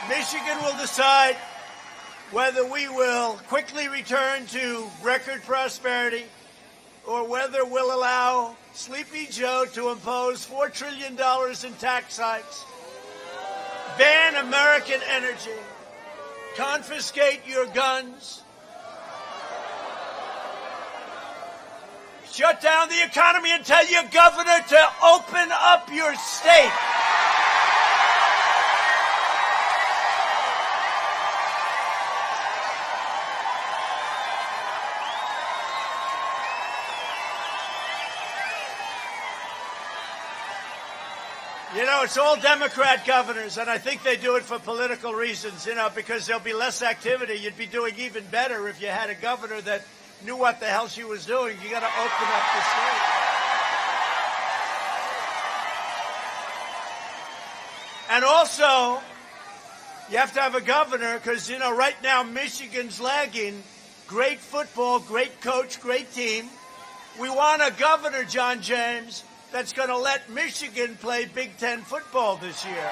Michigan will decide whether we will quickly return to record prosperity or whether we'll allow Sleepy Joe to impose $4 trillion in tax hikes, ban American energy, confiscate your guns, shut down the economy and tell your governor to open up your state. You know, it's all Democrat governors, and I think they do it for political reasons, because there'll be less activity. You'd be doing even better if you had a governor that knew what the hell she was doing. You got to open up the state. And also, you have to have a governor because, right now Michigan's lagging. Great football, great coach, great team. We want a governor, John James, that's going to let Michigan play Big Ten football this year.